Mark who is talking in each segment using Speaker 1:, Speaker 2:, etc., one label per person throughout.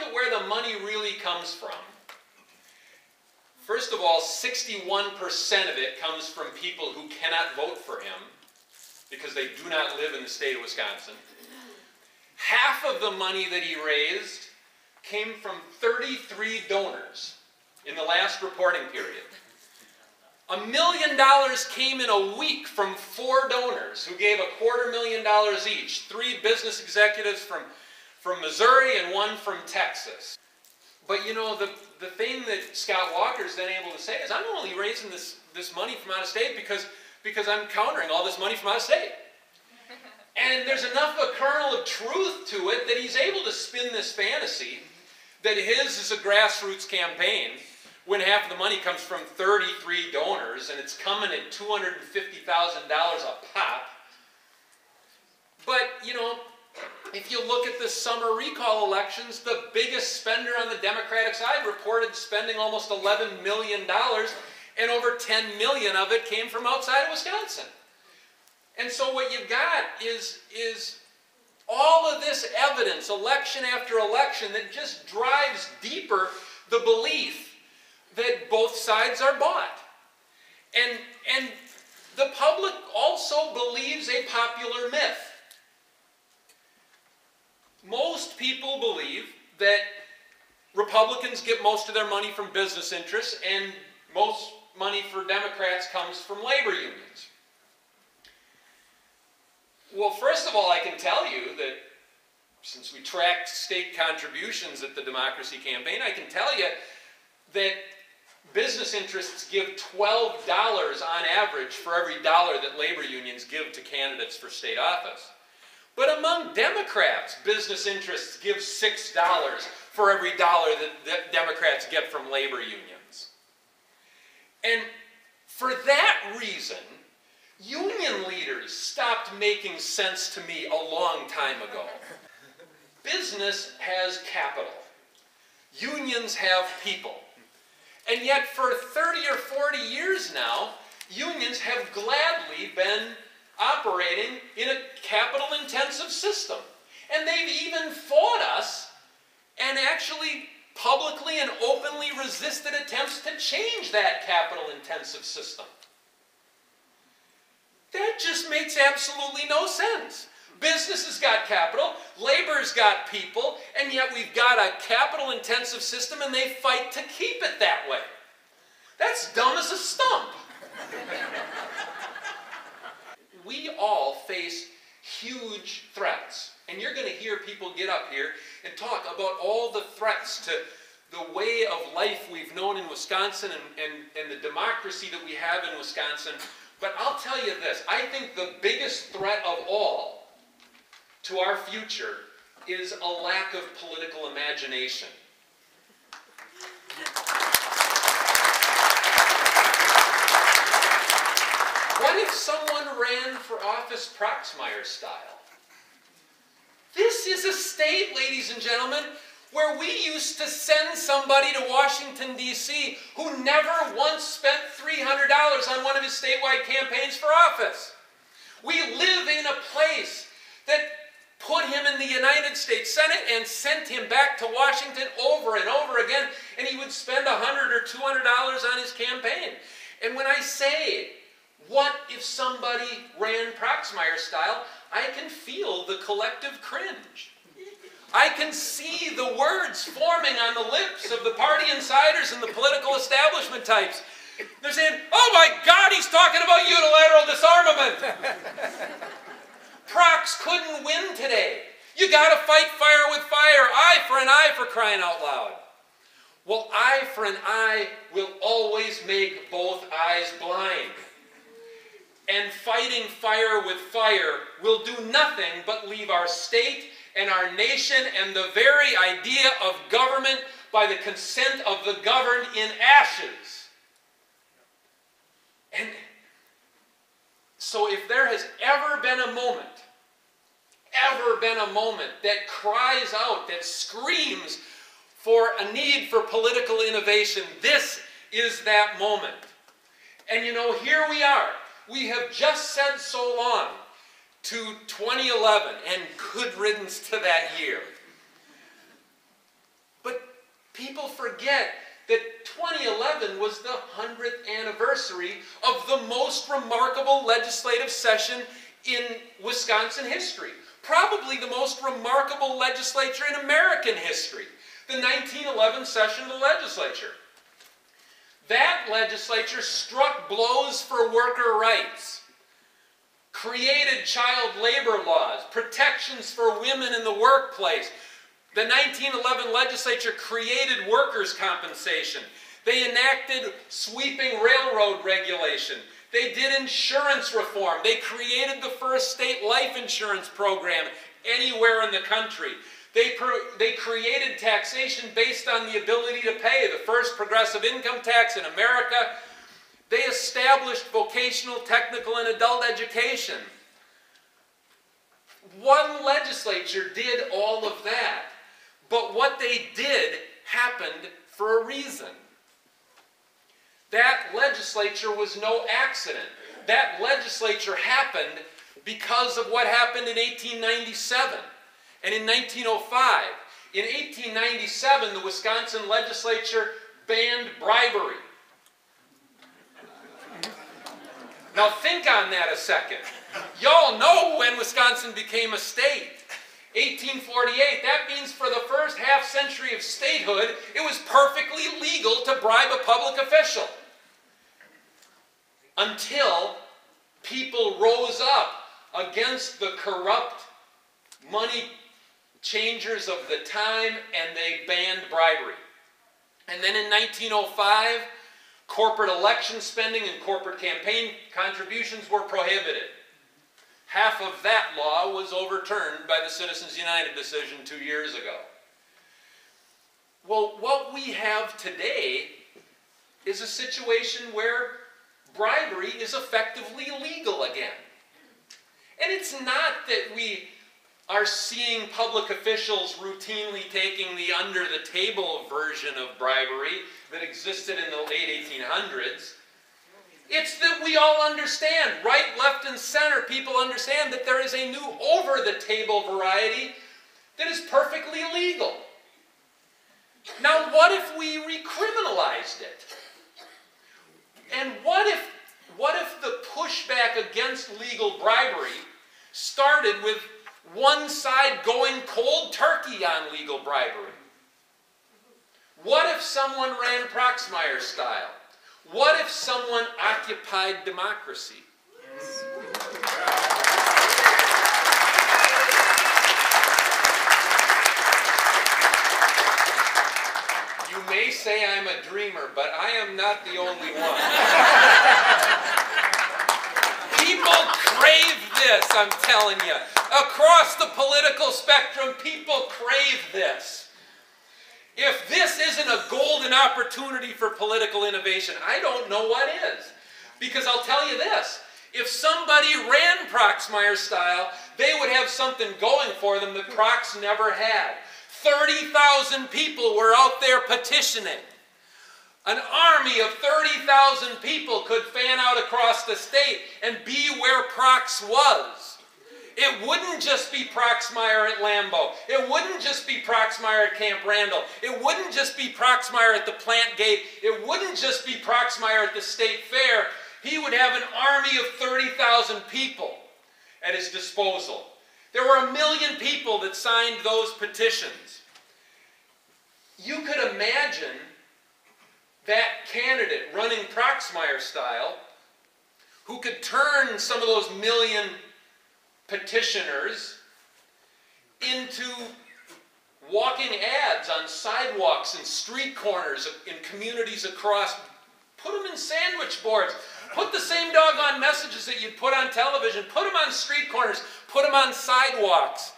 Speaker 1: at where the money really comes from, first of all, 61% of it comes from people who cannot vote for him because they do not live in the state of Wisconsin. Half of the money that he raised came from 33 donors in the last reporting period. $1 million came in a week from 4 donors who gave $250,000 each. 3 business executives from Missouri and 1 from Texas. But you know, the thing that Scott Walker's then able to say is, I'm only raising this money from out of state because I'm countering all this money from out of state. And there's enough of a kernel of truth to it that he's able to spin this fantasy that his is a grassroots campaign when half of the money comes from 33 donors and it's coming at $250,000 a pop. But, you know, if you look at the summer recall elections, the biggest spender on the Democratic side reported spending almost $11 million, and over $10 million of it came from outside of Wisconsin. And so what you've got is all of this evidence, election after election, that just drives deeper the belief that both sides are bought. And the public also believes a popular myth. Most people believe that Republicans get most of their money from business interests and most money for Democrats comes from labor unions. Well, first of all, I can tell you that since we tracked state contributions at the Democracy Campaign, I can tell you that business interests give $12 on average for every dollar that labor unions give to candidates for state office. But among Democrats, business interests give $6 for every dollar that Democrats get from labor unions. And for that reason, union leaders stopped making sense to me a long time ago. Business has capital. Unions have people. And yet for 30 or 40 years now, unions have gladly been operating in a capital-intensive system. And they've even fought us and actually publicly and openly resisted attempts to change that capital-intensive system. That just makes absolutely no sense. Business has got capital, labor's got people, and yet we've got a capital-intensive system and they fight to keep it that way. That's dumb as a stump. We all face huge threats. And you're going to hear people get up here and talk about all the threats to the way of life we've known in Wisconsin and the democracy that we have in Wisconsin. But I'll tell you this, I think the biggest threat of all to our future is a lack of political imagination. What if someone ran for office Proxmire style? This is a state, ladies and gentlemen, where we used to send somebody to Washington, D.C. who never once spent $300 on one of his statewide campaigns for office. We live in a place that put him in the United States Senate and sent him back to Washington over and over again, and he would spend $100 or $200 on his campaign. And when I say, what if somebody ran Proxmire style, I can feel the collective cringe. I can see the words forming on the lips of the party insiders and the political establishment types. They're saying, oh my God, he's talking about unilateral disarmament. Prox couldn't win today. You got to fight fire with fire, eye for an eye, for crying out loud. Well, eye for an eye will always make both eyes blind. And fighting fire with fire will do nothing but leave our state and our nation and the very idea of government by the consent of the governed in ashes. And so if there has ever been a moment that cries out, that screams for a need for political innovation, this is that moment. And you know, here we are. We have just said so long to 2011, and good riddance to that year. people forget that 2011 was the 100th anniversary of the most remarkable legislative session in Wisconsin history. Probably the most remarkable legislature in American history. The 1911 session of the legislature. That legislature struck blows for worker rights, created child labor laws, protections for women in the workplace. The 1911 legislature created workers' compensation. They enacted sweeping railroad regulation. They did insurance reform. They created the first state life insurance program anywhere in the country. They created taxation based on the ability to pay, the first progressive income tax in America. They established vocational, technical, and adult education. One legislature did all of that. But what they did happened for a reason. That legislature was no accident. That legislature happened because of what happened in 1897 and in 1905. In 1897, the Wisconsin legislature banned bribery. Now think on that a second. Y'all know when Wisconsin became a state. 1848, that means for the first half century of statehood, it was perfectly legal to bribe a public official. Until people rose up against the corrupt money changers of the time and they banned bribery. And then in 1905, corporate election spending and corporate campaign contributions were prohibited. Half of that law was overturned by the Citizens United decision 2 years ago. Well, what we have today is a situation where bribery is effectively legal again. And it's not that we are seeing public officials routinely taking the under-the-table version of bribery that existed in the late 1800s. It's that we all understand, right, left, and center, people understand that there is a new over-the-table variety that is perfectly legal. Now, what if we recriminalized it? And what if the pushback against legal bribery started with one side going cold turkey on legal bribery? What if someone ran Proxmire style? What if someone occupied democracy? You may say I'm a dreamer, but I am not the only one. People crave this, I'm telling you. Across the political spectrum, people crave this. If this isn't a golden opportunity for political innovation, I don't know what is. Because I'll tell you this, if somebody ran Proxmire style, they would have something going for them that Prox never had. 30,000 people were out there petitioning. An army of 30,000 people could fan out across the state and be where Prox was. It wouldn't just be Proxmire at Lambeau. It wouldn't just be Proxmire at Camp Randall. It wouldn't just be Proxmire at the plant gate. It wouldn't just be Proxmire at the state fair. He would have an army of 30,000 people at his disposal. There were 1 million people that signed those petitions. You could imagine that candidate running Proxmire style who could turn some of those 1 million petitioners into walking ads on sidewalks and street corners in communities across. Put them in sandwich boards. Put the same doggone messages that you'd put on television. Put them on street corners. Put them on sidewalks.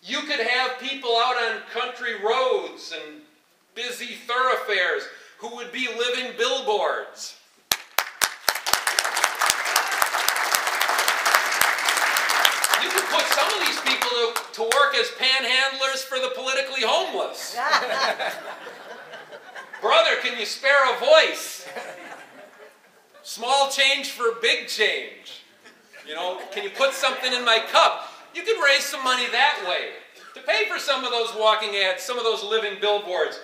Speaker 1: You could have people out on country roads and busy thoroughfares who would be living billboards. You could put some of these people to work as panhandlers for the politically homeless. Brother, can you spare a voice? Small change for big change. You know, can you put something in my cup? You could raise some money that way to pay for some of those walking ads, some of those living billboards.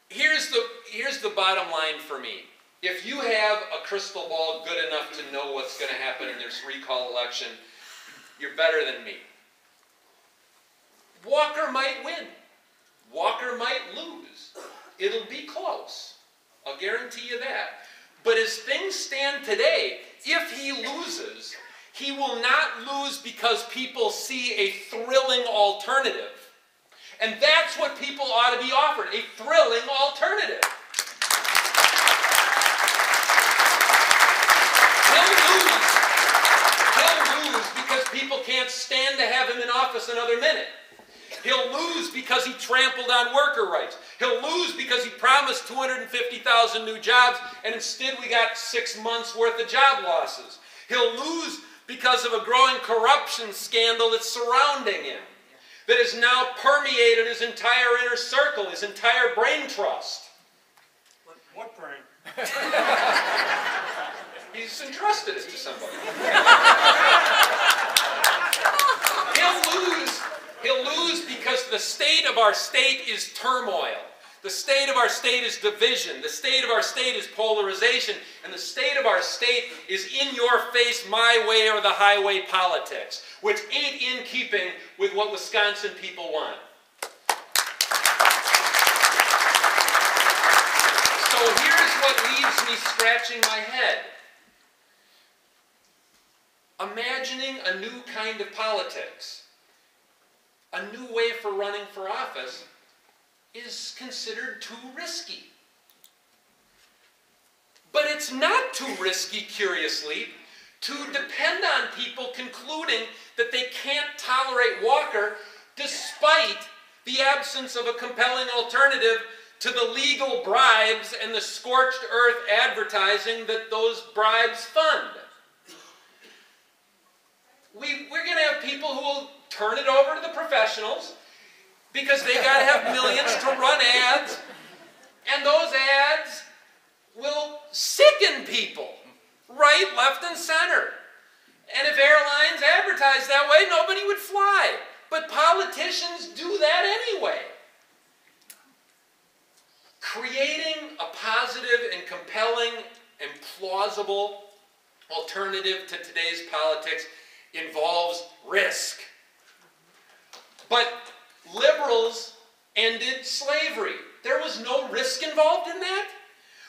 Speaker 1: here's the bottom line for me. If you have a crystal ball good enough to know what's going to happen in this recall election, you're better than me. Walker might win. Walker might lose. It'll be close. I'll guarantee you that. But as things stand today, if he loses, he will not lose because people see a thrilling alternative. And that's what people ought to be offered, a thrilling alternative. He'll lose because people can't stand to have him in office another minute. He'll lose because he trampled on worker rights. He'll lose because he promised 250,000 new jobs, and instead we got 6 months worth of job losses. He'll lose because of a growing corruption scandal that's surrounding him, that has now permeated his entire inner circle, his entire brain trust.
Speaker 2: What brain?
Speaker 1: He's entrusted it to somebody. He'll lose because the state of our state is turmoil. The state of our state is division. The state of our state is polarization. And the state of our state is in your face, my way or the highway politics, which ain't in keeping with what Wisconsin people want. So here's what leaves me scratching my head. Imagining a new kind of politics, a new way for running for office, is considered too risky. But it's not too risky, curiously, to depend on people concluding that they can't tolerate Walker despite the absence of a compelling alternative to the legal bribes and the scorched earth advertising that those bribes fund. We're going to have people who will turn it over to the professionals because they got to have millions to run ads, and those ads will sicken people right, left, and center. And if airlines advertised that way, nobody would fly. But politicians do that anyway. Creating a positive and compelling and plausible alternative to today's politics involves risk. But liberals ended slavery. There was no risk involved in that.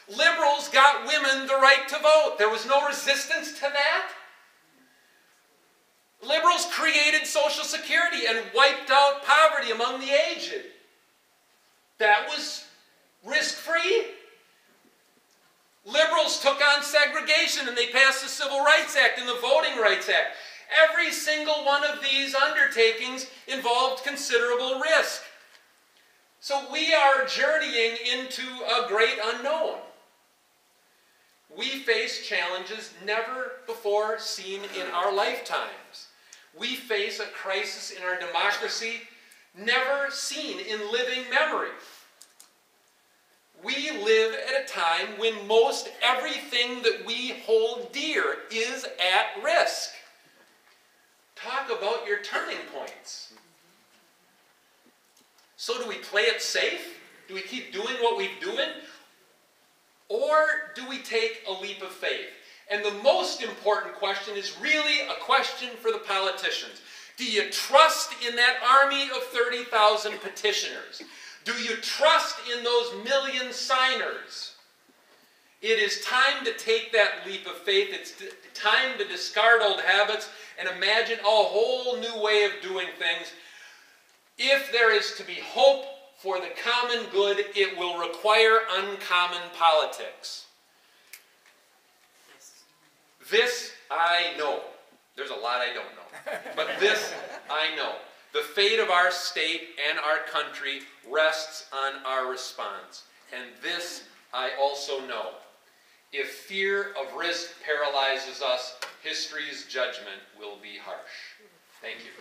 Speaker 1: Liberals got women the right to vote. There was no resistance to that. Liberals created Social Security and wiped out poverty among the aged. That was risk-free. Liberals took on segregation and they passed the Civil Rights Act and the Voting Rights Act. Every single one of these undertakings involved considerable risk. So we are journeying into a great unknown. We face challenges never before seen in our lifetimes. We face a crisis in our democracy never seen in living memory. We live at a time when most everything that we hold dear is at risk. Talk about your turning points. So do we play it safe? Do we keep doing what we're doing? Or do we take a leap of faith? And the most important question is really a question for the politicians. Do you trust in that army of 30,000 petitioners? Do you trust in those million signers? It is time to take that leap of faith. It's time to discard old habits and imagine a whole new way of doing things. If there is to be hope for the common good, it will require uncommon politics. This I know. There's a lot I don't know. But this I know. The fate of our state and our country rests on our response. And this I also know. If fear of risk paralyzes us, history's judgment will be harsh. Thank you.